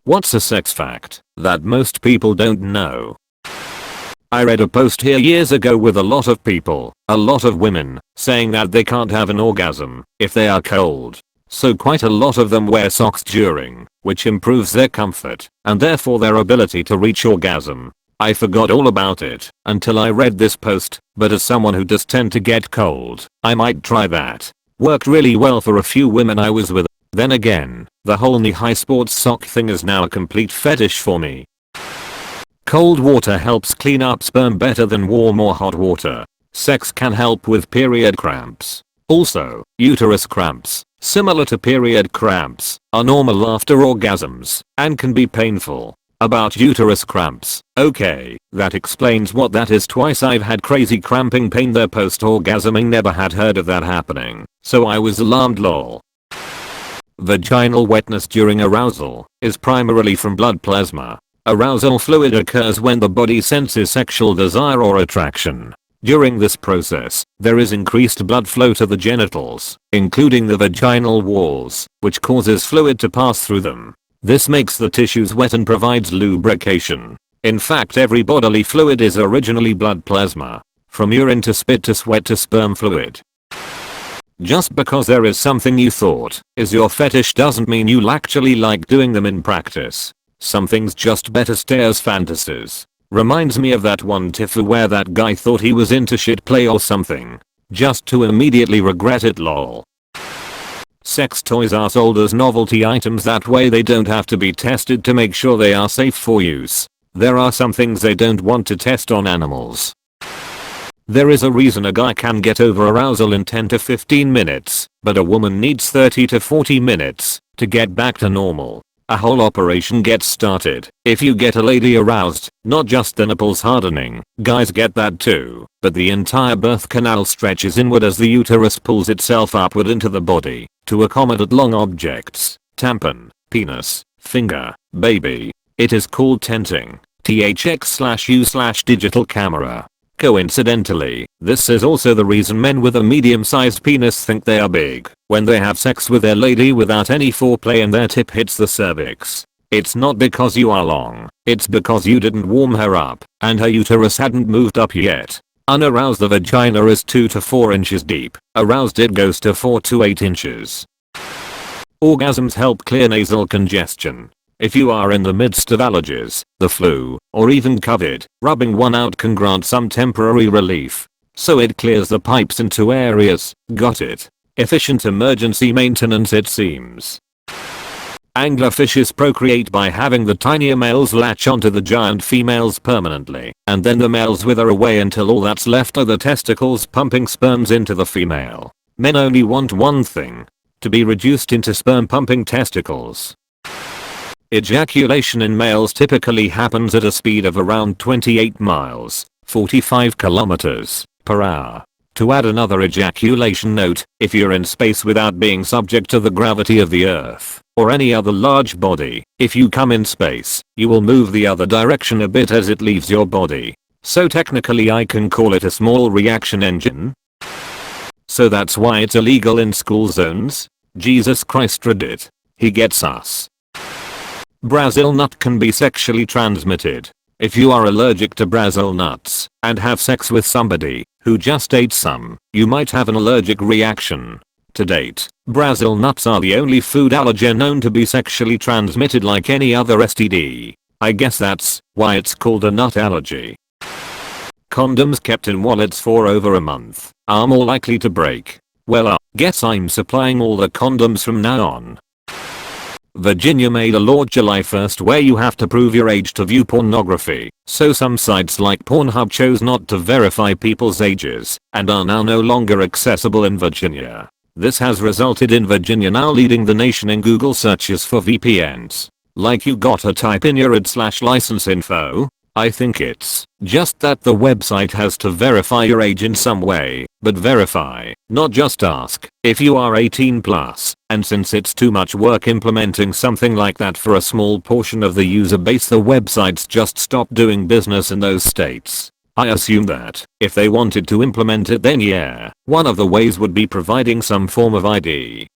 What's a sex fact that most people don't know? I read a post here years ago with a lot of people, a lot of women, saying that they can't have an orgasm if they are cold. So quite a lot of them wear socks during, which improves their comfort and therefore their ability to reach orgasm. I forgot all about it until I read this post, but as someone who does tend to get cold, I might try that. Worked really well for a few women I was with. Then again, the whole knee-high sports sock thing is now a complete fetish for me. Cold water helps clean up sperm better than warm or hot water. Sex can help with period cramps. Also, uterus cramps, similar to period cramps, are normal after orgasms and can be painful. About uterus cramps, okay, that explains what that is. Twice I've had crazy cramping pain there post-orgasming, never had heard of that happening, so I was alarmed lol. Vaginal wetness during arousal is primarily from blood plasma. Arousal fluid occurs when the body senses sexual desire or attraction. During this process, there is increased blood flow to the genitals, including the vaginal walls, which causes fluid to pass through them. This makes the tissues wet and provides lubrication. In fact, every bodily fluid is originally blood plasma. From urine to spit to sweat to sperm fluid. Just because there is something you thought is your fetish doesn't mean you'll actually like doing them in practice. Some things just better stay as fantasies. Reminds me of that one tifu where that guy thought he was into shit play or something, just to immediately regret it lol. Sex toys are sold as novelty items, that way they don't have to be tested to make sure they are safe for use. There are some things they don't want to test on animals. There is a reason a guy can get over arousal in 10 to 15 minutes, but a woman needs 30 to 40 minutes to get back to normal. A whole operation gets started if you get a lady aroused, not just the nipples hardening, guys get that too, but the entire birth canal stretches inward as the uterus pulls itself upward into the body to accommodate long objects, tampon, penis, finger, baby. It is called tenting, THX/U/digital camera. Coincidentally, this is also the reason men with a medium-sized penis think they are big when they have sex with their lady without any foreplay and their tip hits the cervix. It's not because you are long, it's because you didn't warm her up and her uterus hadn't moved up yet. Unaroused, the vagina is 2 to 4 inches deep. Aroused, it goes to 4 to 8 inches. Orgasms help clear nasal congestion. If you are in the midst of allergies, the flu, or even COVID, rubbing one out can grant some temporary relief. So it clears the pipes in 2 areas. Got it? Efficient emergency maintenance it seems. Anglerfishes procreate by having the tinier males latch onto the giant females permanently, and then the males wither away until all that's left are the testicles pumping sperms into the female. Men only want one thing: to be reduced into sperm pumping testicles. Ejaculation in males typically happens at a speed of around 28 miles, 45 kilometers per hour. To add another ejaculation note, if you're in space without being subject to the gravity of the Earth or any other large body, if you come in space, you will move the other direction a bit as it leaves your body. So technically I can call it a small reaction engine. So that's why it's illegal in school zones? Jesus Christ, Reddit. He gets us. Brazil nut can be sexually transmitted. If you are allergic to Brazil nuts and have sex with somebody who just ate some, you might have an allergic reaction. To date, Brazil nuts are the only food allergen known to be sexually transmitted like any other STD. I guess that's why it's called a nut allergy. Condoms kept in wallets for over a month are more likely to break. Well, I guess I'm supplying all the condoms from now on. Virginia made a law July 1st where you have to prove your age to view pornography, so some sites like Pornhub chose not to verify people's ages and are now no longer accessible in Virginia. This has resulted in Virginia now leading the nation in Google searches for VPNs. Like, you gotta type in your id/license info. I think it's just that the website has to verify your age in some way, but verify, not just ask, if you are 18 plus, and since it's too much work implementing something like that for a small portion of the user base, the websites just stopped doing business in those states. I assume that, if they wanted to implement it, then yeah, one of the ways would be providing some form of ID.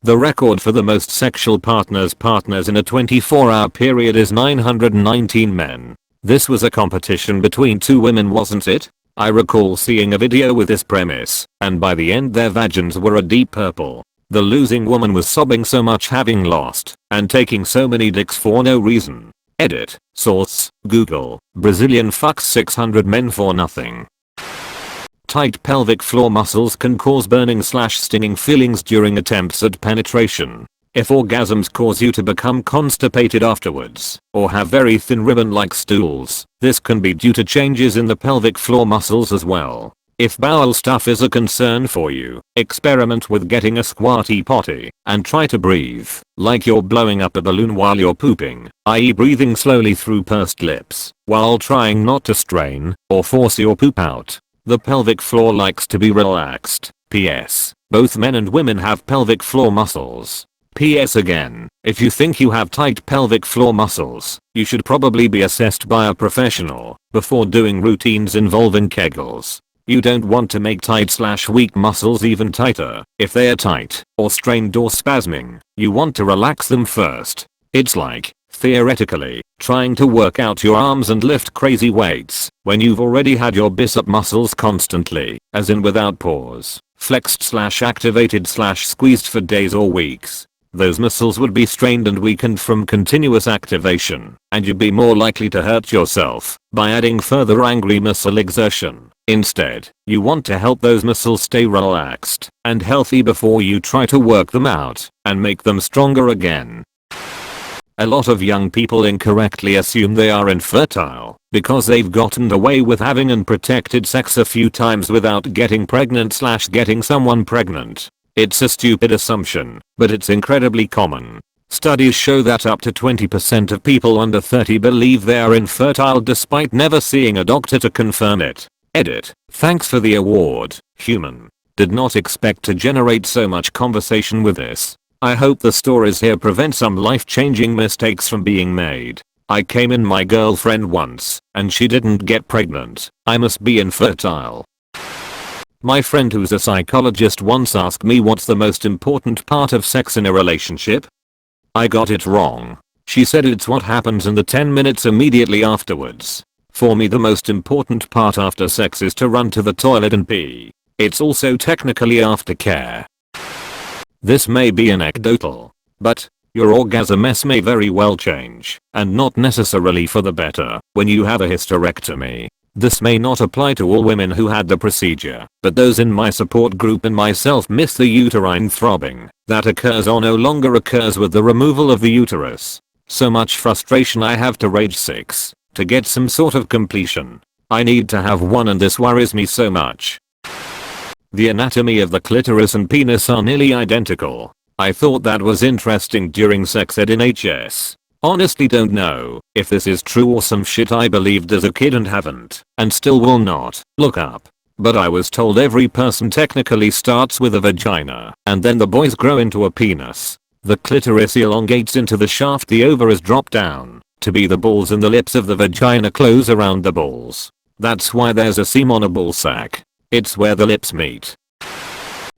The record for the most sexual partners in a 24-hour period is 919 men. This was a competition between 2 women, wasn't it? I recall seeing a video with this premise, and by the end their vagins were a deep purple. The losing woman was sobbing so much, having lost and taking so many dicks for no reason. Edit. Source. Google. Brazilian fucks 600 men for nothing. Tight pelvic floor muscles can cause burning/stinging feelings during attempts at penetration. If orgasms cause you to become constipated afterwards, or have very thin ribbon-like stools, this can be due to changes in the pelvic floor muscles as well. If bowel stuff is a concern for you, experiment with getting a squatty potty and try to breathe like you're blowing up a balloon while you're pooping, i.e. breathing slowly through pursed lips while trying not to strain or force your poop out. The pelvic floor likes to be relaxed. PS. Both men and women have pelvic floor muscles. PS again, if you think you have tight pelvic floor muscles, you should probably be assessed by a professional before doing routines involving Kegels. You don't want to make tight/weak muscles even tighter. If they are tight, or strained or spasming, you want to relax them first. It's like, theoretically, trying to work out your arms and lift crazy weights when you've already had your bicep muscles constantly, as in without pause, flexed/activated/squeezed for days or weeks. Those muscles would be strained and weakened from continuous activation, and you'd be more likely to hurt yourself by adding further angry muscle exertion. Instead, you want to help those muscles stay relaxed and healthy before you try to work them out and make them stronger again. A lot of young people incorrectly assume they are infertile because they've gotten away with having unprotected sex a few times without getting pregnant/getting someone pregnant. It's a stupid assumption, but it's incredibly common. Studies show that up to 20% of people under 30 believe they are infertile despite never seeing a doctor to confirm it. Edit. Thanks for the award, human. Did not expect to generate so much conversation with this. I hope the stories here prevent some life-changing mistakes from being made. I came in my girlfriend once, and she didn't get pregnant. I must be infertile. My friend who's a psychologist once asked me what's the most important part of sex in a relationship. I got it wrong. She said it's what happens in the 10 minutes immediately afterwards. For me, the most important part after sex is to run to the toilet and pee. It's also technically aftercare. This may be anecdotal, but your orgasm may very well change, and not necessarily for the better, when you have a hysterectomy. This may not apply to all women who had the procedure, but those in my support group and myself miss the uterine throbbing that occurs or no longer occurs with the removal of the uterus. So much frustration I have to rage 6 to get some sort of completion. I need to have one and this worries me so much. The anatomy of the clitoris and penis are nearly identical. I thought that was interesting during sex ed in HS. Honestly don't know if this is true or some shit I believed as a kid and haven't, and still will not, look up. But I was told every person technically starts with a vagina, and then the boys grow into a penis. The clitoris elongates into the shaft, the ovaries drop down to be the balls, and the lips of the vagina close around the balls. That's why there's a seam on a ball sack. It's where the lips meet.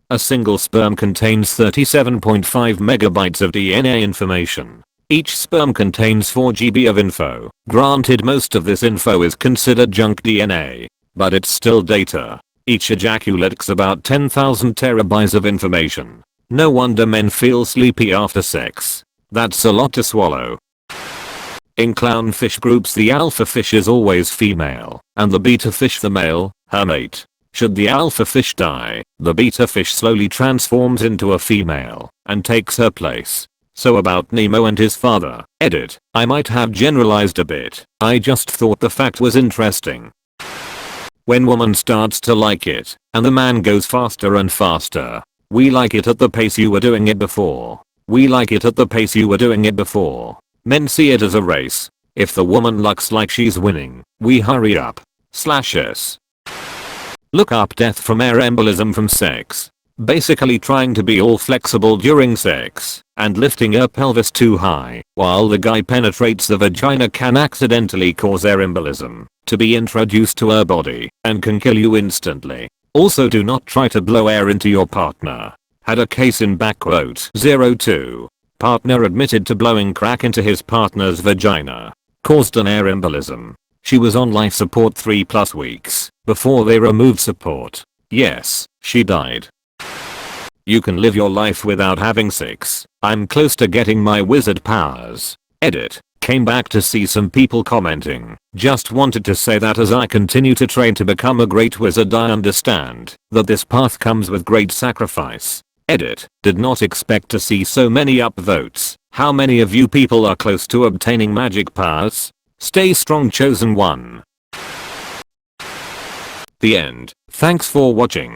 A single sperm contains 37.5 megabytes of DNA information. Each sperm contains 4 GB of info. Granted, most of this info is considered junk DNA, but it's still data. Each ejaculate's about 10,000 terabytes of information. No wonder men feel sleepy after sex. That's a lot to swallow. In clownfish groups, the alpha fish is always female, and the beta fish the male, her mate. Should the alpha fish die, the beta fish slowly transforms into a female and takes her place. So about Nemo and his father. Edit. I might have generalized a bit. I just thought the fact was interesting. When woman starts to like it, and the man goes faster and faster. We like it at the pace you were doing it before. We like it at the pace you were doing it before. Men see it as a race. If the woman looks like she's winning, we hurry up. /s. Look up death from air embolism from sex. Basically trying to be all flexible during sex and lifting her pelvis too high while the guy penetrates the vagina can accidentally cause air embolism to be introduced to her body and can kill you instantly. Also, do not try to blow air into your partner. Had a case in backquote 02. Partner admitted to blowing crack into his partner's vagina. Caused an air embolism. She was on life support 3+ weeks before they removed support. Yes, she died. You can live your life without having sex. I'm close to getting my wizard powers. Edit. Came back to see some people commenting. Just wanted to say that as I continue to train to become a great wizard, I understand that this path comes with great sacrifice. Edit. Did not expect to see so many upvotes. How many of you people are close to obtaining magic powers? Stay strong, chosen one. The end. Thanks for watching.